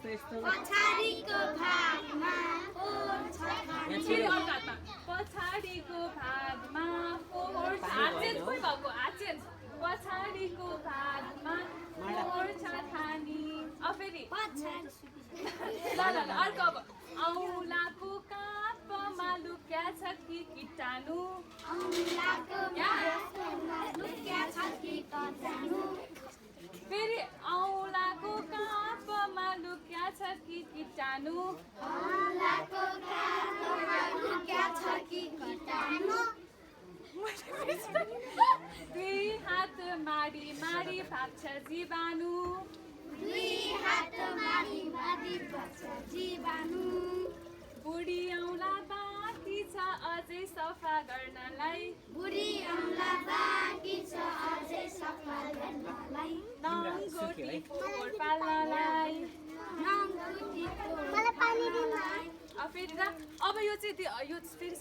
यस्तो यस्तो पछाडिको भागमा फोहोर छ खानु फेरि अर्को हातमा पछाडिको भागमा फोहोर छ आचेन्ज कोही भएको आचेन्ज पछाडिको भागमा फोहोर छ खानी फेरि ल अर्को अब औलाको कापमा लुक्या छ कि कीटाणु औँलाको भागमा लुक्या छ कि कीटाणु फेरि औलाको कापमा लुक्या छ कि कीटाणु औँलाको कापमा लुक्या छ कि कीटाणु दुई हात माडी माडी भाग्छ जीवाणु दुई हात माडी माडी भाग्छ जीवाणु बुढी औँला बाँकी छ अझै सफा गर्नलाई बुढी औँला बाँकी छ अझै सफा गर्नलाई नङ्गोटी फोहोर पाल्नलाई नङ्गोटी फोहोर पाल्नलाई फेरि अब यो चाहिँ यो फेरि